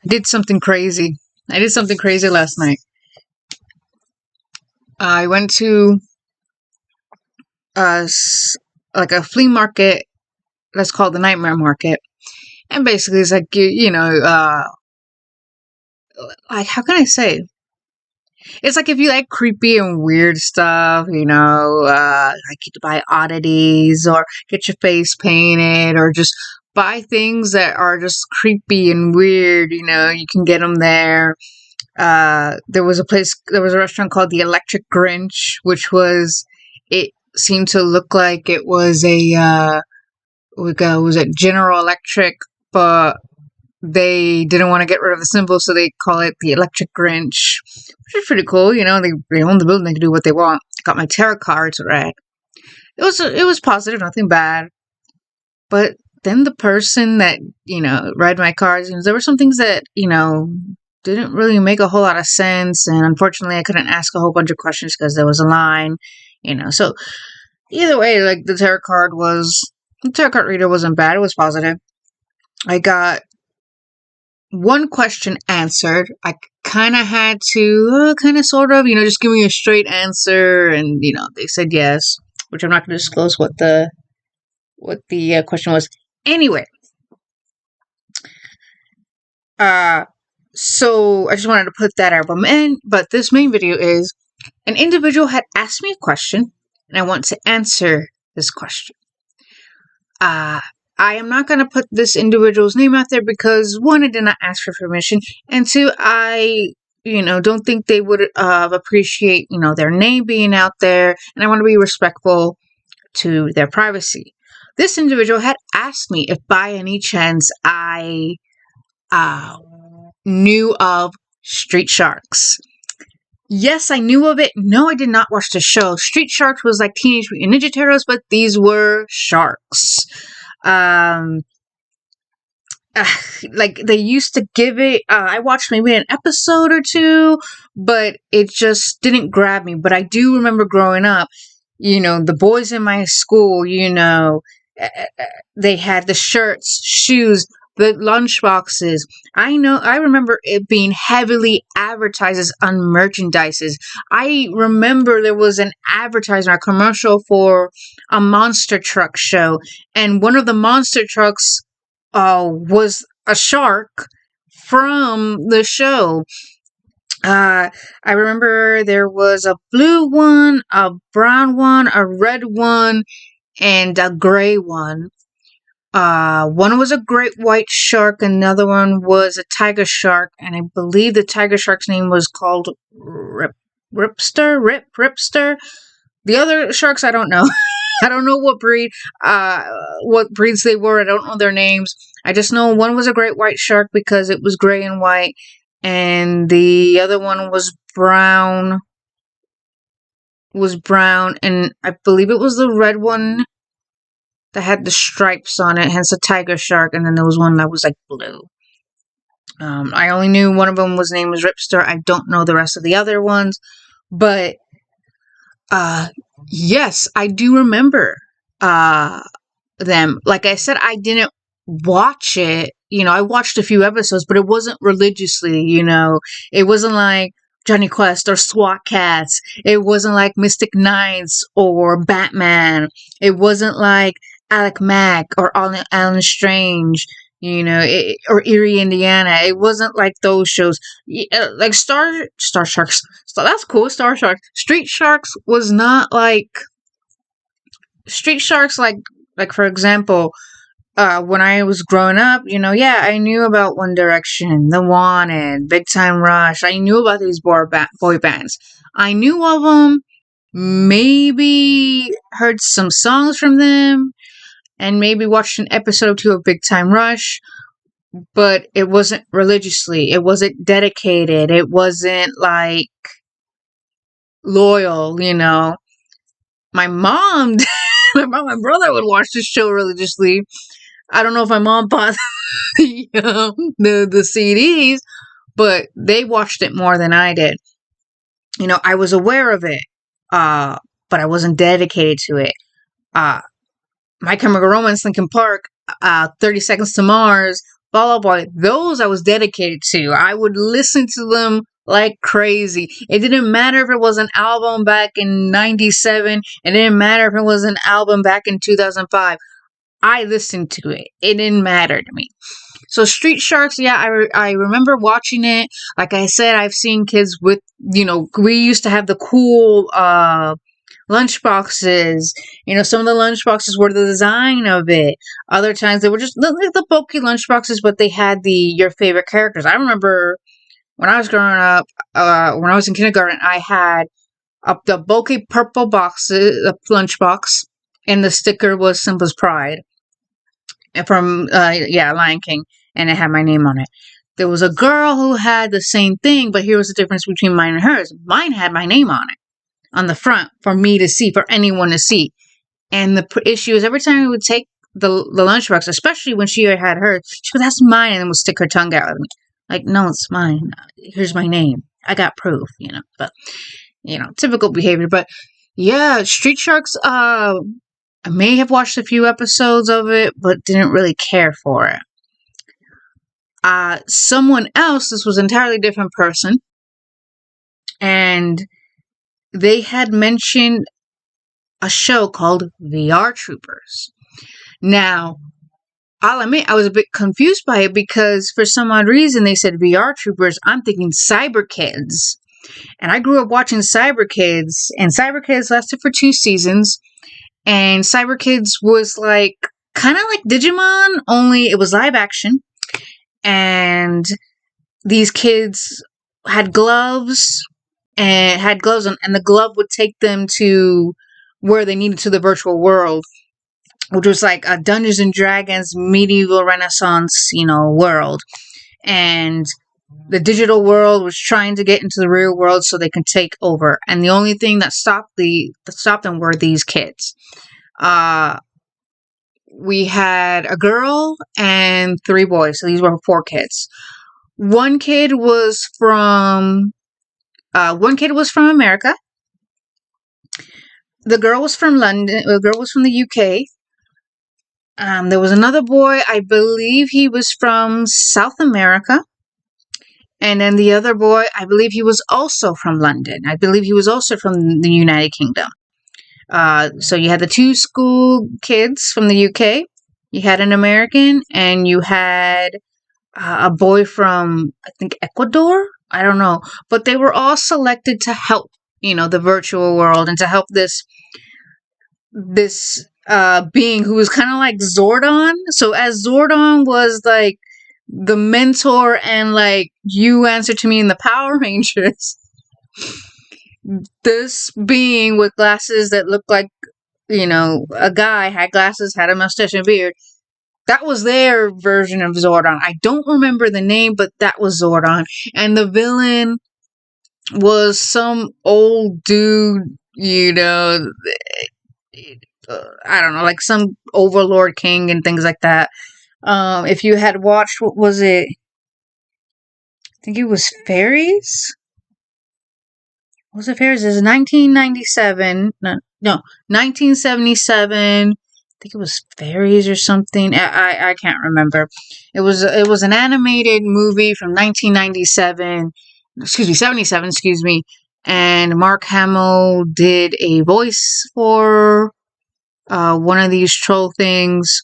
I did something crazy. I did something crazy last night. I went to uh like a flea market that's called the Nightmare Market, and basically it's like like how can I say? It's like if you like creepy and weird stuff, like you buy oddities or get your face painted or just buy things that are just creepy and weird. You can get them there. There was a restaurant called the Electric Grinch, it seemed to look like it was was it General Electric, but they didn't want to get rid of the symbol, so they call it the Electric Grinch, which is pretty cool. They own the building, they can do what they want. Got my tarot cards read. It was positive, nothing bad. But then the person that read my cards, there were some things that didn't really make a whole lot of sense, and unfortunately I couldn't ask a whole bunch of questions because there was a line. So either way, like the tarot card reader wasn't bad, it was positive. I got one question answered. I kind of had to sort of just give me a straight answer, and they said yes, which I'm not going to disclose what the question was. Anyway, so I just wanted to put that out. But this main video is an individual had asked me a question, and I want to answer this question. I am not going to put this individual's name out there because, one, I did not ask for permission, and two, I don't think they would appreciate their name being out there, and I want to be respectful to their privacy. This individual had asked me if by any chance I knew of Street Sharks. Yes, I knew of it. No, I did not watch the show. Street Sharks was like Teenage Mutant Ninja Turtles, but these were sharks. Like they used to give it, I watched maybe an episode or two, but it just didn't grab me. But I do remember growing up, the boys in my school, they had the shirts, shoes, the lunch boxes. I remember it being heavily advertised on merchandises. I remember there was an advertisement, a commercial for a monster truck show, and one of the monster trucks was a shark from the show. I remember there was a blue one, a brown one, a red one, and a gray one. One was a great white shark, another one was a tiger shark, and I believe the tiger shark's name was called Ripster. The other sharks, I don't know. I don't know what breeds they were. I don't know their names. I just know one was a great white shark because it was gray and white, and the other one was brown, and I believe it was the red one that had the stripes on it, hence a tiger shark, and then there was one that was like blue. I only knew one of them was named was Ripster. I don't know the rest of the other ones, but yes, I do remember them. Like I said, I didn't watch it. I watched a few episodes, but it wasn't religiously. It wasn't like Johnny Quest or SWAT Cats. It wasn't like Mystic Knights or Batman. It wasn't like Alec Mack or Alan Strange, or Erie, Indiana. It wasn't like those shows. Like Star Sharks. So that's cool. Star Sharks. Street Sharks was not like Street Sharks. Like for example, when I was growing up, I knew about One Direction, The Wanted, Big Time Rush. I knew about these boy bands. I knew of them. Maybe heard some songs from them, and maybe watched an episode or two of Big Time Rush, but it wasn't religiously. It wasn't dedicated. It wasn't like loyal, My mom, my brother would watch this show religiously. I don't know if my mom bought the CDs, but they watched it more than I did. I was aware of it, but I wasn't dedicated to it. My Chemical Romance, Linkin Park, 30 Seconds to Mars, Fall Out Boy, those I was dedicated to. I would listen to them like crazy. It didn't matter if it was an album back in 97. It didn't matter if it was an album back in 2005. I listened to it. It didn't matter to me. So Street Sharks, yeah, I remember watching it. Like I said, I've seen kids with, we used to have the cool lunchboxes. Some of the lunchboxes were the design of it. Other times they were just the bulky lunchboxes, but they had your favorite characters. I remember when I was growing up, when I was in kindergarten, I had the bulky purple lunchbox, and the sticker was Simba's Pride from Lion King, and it had my name on it. There was a girl who had the same thing, but here was the difference between mine and hers. Mine had my name on it on the front for me to see, for anyone to see. And the issue is every time we would take the lunchbox, especially when she had hers, she would, "That's mine," and then would stick her tongue out at me. Like, no, it's mine. Here's my name. I got proof, But, typical behavior. But, yeah, Street Sharks, I may have watched a few episodes of it, but didn't really care for it. Someone else, this was an entirely different person, and they had mentioned a show called VR Troopers. Now, I'll admit I was a bit confused by it because for some odd reason they said VR Troopers. I'm thinking Cyber Kids. And I grew up watching Cyber Kids, and Cyber Kids lasted for 2 seasons. And Cyber Kids was kind of like Digimon, only it was live action. And these kids had gloves and the glove would take them to where they needed to the virtual world, which was like a Dungeons and Dragons medieval Renaissance, world. And the digital world was trying to get into the real world so they can take over. And the only thing that stopped them were these kids. We had a girl and 3 boys. So these were 4 kids. One kid was from America. The girl was from London. The girl was from the UK. There was another boy, I believe he was from South America. And then the other boy, I believe he was also from London. I believe he was also from the United Kingdom. So you had the 2 school kids from the UK. You had an American, and you had a boy from, I think, Ecuador? I don't know. But they were all selected to help, the virtual world and to help this being who was kind of like Zordon. So as Zordon was like the mentor and like you answer to me in the Power Rangers, this being with glasses that looked like, a guy had glasses, had a mustache and a beard. That was their version of Zordon. I don't remember the name, but that was Zordon. And the villain was some old dude, I don't know, like some overlord king and things like that. If you had watched, what was it? I think it was Fairies? Was it Fairies? It was 1997. No, 1977. I think it was Fairies or something. I can't remember. It was an animated movie from 1997. 77, excuse me. And Mark Hamill did a voice for one of these troll things.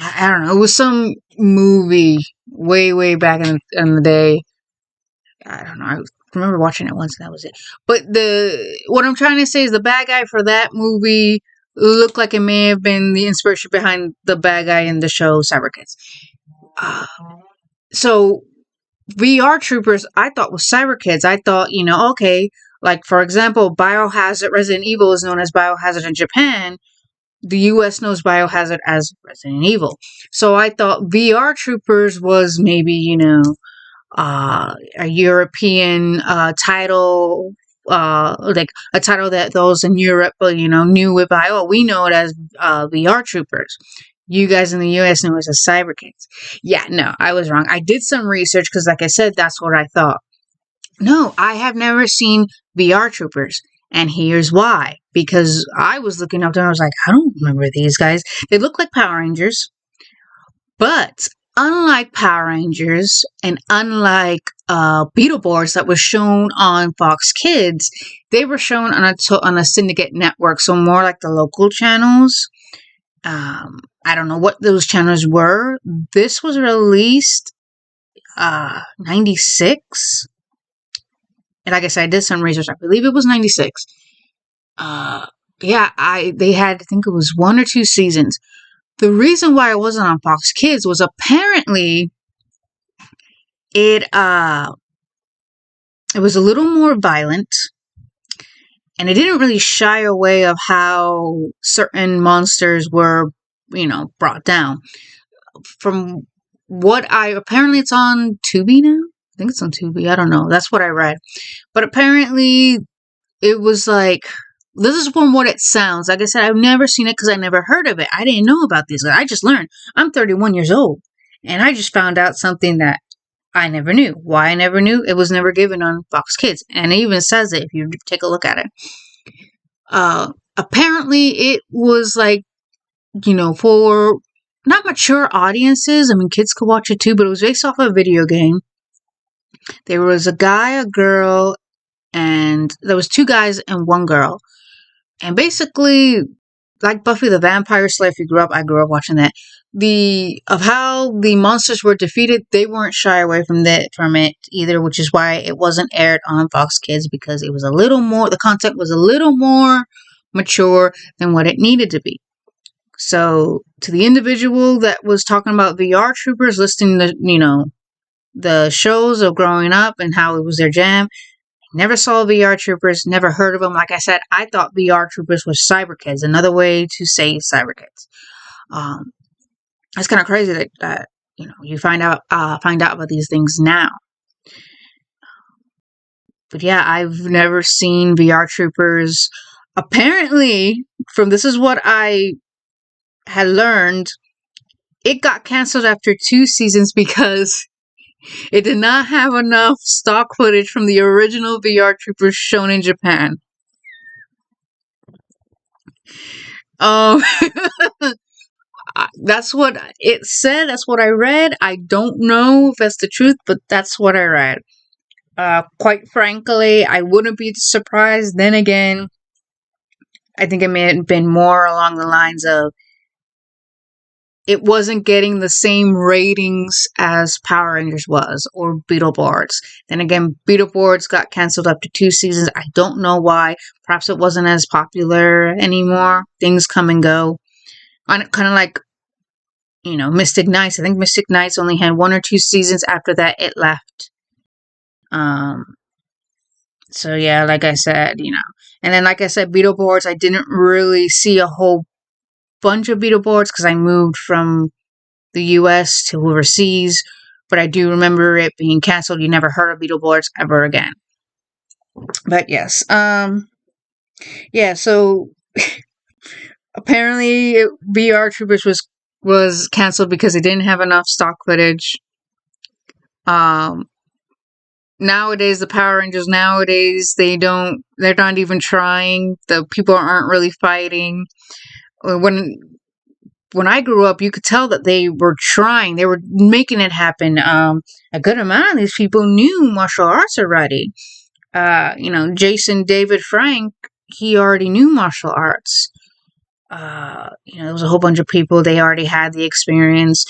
I don't know. It was some movie way back in the day. I don't know. I remember watching it once and that was it. But what I'm trying to say is the bad guy for that movie looked like it may have been the inspiration behind the bad guy in the show Cyber Kids. So VR Troopers, I thought was Cyber Kids. I thought, okay, like for example, Biohazard, Resident Evil is known as Biohazard in Japan. The US knows Biohazard as Resident Evil. So I thought VR Troopers was maybe, a European title, like a title that those in Europe, knew with we know it as VR Troopers. You guys in the US know it as Cyber Kids. Yeah, no, I was wrong. I did some research because, like I said, that's what I thought. No, I have never seen VR Troopers. And here's why. Because I was looking up there and I was like, I don't remember these guys. They look like Power Rangers. But unlike Power Rangers and unlike Beetleborgs that was shown on Fox Kids, they were shown on a syndicate network, so more like the local channels. I don't know what those channels were. This was released 96. And like I said, I did some research. I believe it was 96. They had, I think it was 1 or 2 seasons. The reason why it wasn't on Fox Kids was apparently it was a little more violent, and it didn't really shy away of how certain monsters were, brought down. From what apparently it's on Tubi now. I think it's on Tubi. I don't know. That's what I read. But apparently it was like, this is from what it sounds. Like I said, I've never seen it because I never heard of it. I didn't know about these. I just learned. I'm 31 years old. And I just found out something that I never knew. Why I never knew? It was never given on Fox Kids. And it even says it if you take a look at it. Apparently it was like, for not mature audiences. I mean, kids could watch it too, but it was based off a video game. There was a guy, a girl, and there was 2 guys and 1 girl. And basically, like Buffy the Vampire Slayer, if you grew up, I grew up watching that. Of how the monsters were defeated, they weren't shy away from it either, which is why it wasn't aired on Fox Kids, because it was the content was a little more mature than what it needed to be. So, to the individual that was talking about VR Troopers, listening to, the shows of growing up and how it was their jam, never saw VR Troopers, never heard of them. Like I said, I thought VR Troopers was Cyber Kids, another way to say Cyber Kids. It's kind of crazy that you find out about these things now. But yeah, I've never seen VR Troopers. Apparently, this is what I had learned, it got canceled after 2 seasons because it did not have enough stock footage from the original VR Troopers shown in Japan. That's what it said. That's what I read. I don't know if that's the truth, but that's what I read. Quite frankly, I wouldn't be surprised. Then again, I think it may have been more along the lines of it wasn't getting the same ratings as Power Rangers was, or Beetleborgs. Then again, Beetleborgs got canceled after 2 seasons. I don't know why. Perhaps it wasn't as popular anymore. Things come and go. Kind of like, Mystic Knights. I think Mystic Knights only had 1 or 2 seasons. After that, it left. So yeah, like I said, And then, like I said, Beetleborgs, I didn't really see a whole bunch of Beetleborgs because I moved from the US to overseas, but I do remember it being canceled. You never heard of Beetleborgs ever again. But yes, so apparently VR Troopers was canceled because it didn't have enough stock footage. Nowadays, the Power Rangers they're not even trying. The people aren't really fighting. When I grew up, you could tell that they were trying. They were making it happen. A good amount of these people knew martial arts already. Jason David Frank, he already knew martial arts. There was a whole bunch of people, they already had the experience.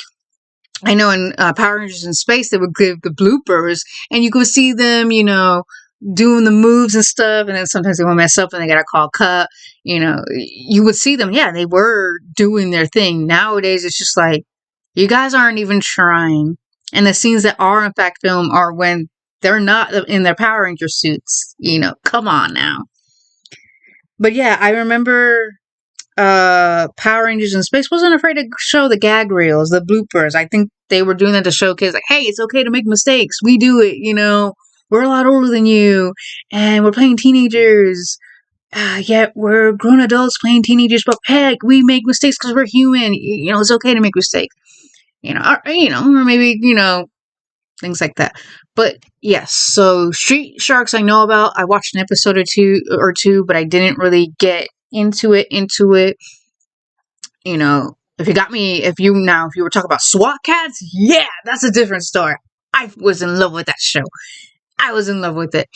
I know in Power Rangers in Space, they would give the bloopers, and you could see them, doing the moves and stuff, and then sometimes they would mess up and they got to call cut. You would see them, yeah, they were doing their thing. Nowadays, it's just like, you guys aren't even trying. And the scenes that are in fact filmed are when they're not in their Power Ranger suits. Come on now. But yeah, I remember Power Rangers in Space wasn't afraid to show the gag reels, the bloopers. I think they were doing that to show kids, like, hey, it's okay to make mistakes. We do it, we're a lot older than you, and we're playing teenagers. Yet we're grown adults playing teenagers, but heck, we make mistakes because we're human. It's okay to make mistakes. Or maybe, things like that. But yes, so Street Sharks I know about. I watched an episode or two, but I didn't really get into it. If you were talking about SWAT Cats, yeah, that's a different story. I was in love with that show. I was in love with it.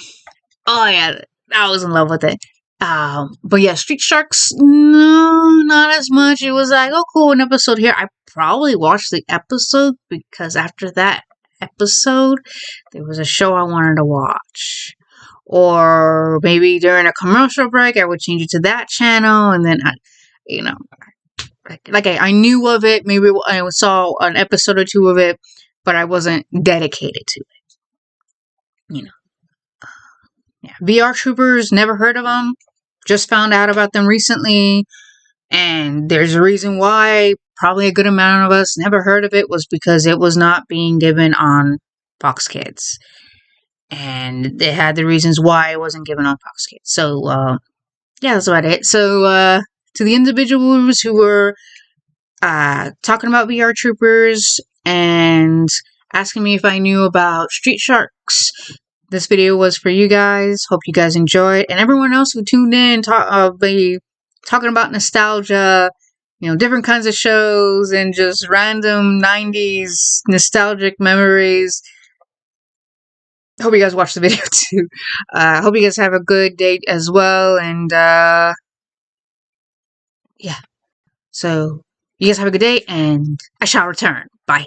Oh yeah, I was in love with it. But yeah, Street Sharks, no, not as much. It was like, oh cool, an episode here. I probably watched the episode because after that episode, there was a show I wanted to watch. Or maybe during a commercial break, I would change it to that channel, and then I knew of it. Maybe I saw an episode or two of it, but I wasn't dedicated to it. Yeah. VR Troopers, never heard of them. Just found out about them recently, and there's a reason why. Probably a good amount of us never heard of it was because it was not being given on Fox Kids, and they had the reasons why it wasn't given on Fox Kids. So yeah, that's about it. So to the individuals who were talking about VR Troopers and asking me if I knew about Street Sharks, this video was for you guys. Hope you guys enjoyed. And everyone else who tuned in, talking about nostalgia, different kinds of shows and just random 90s nostalgic memories. Hope you guys watched the video too. Hope you guys have a good day as well. And yeah. So you guys have a good day, and I shall return. Bye.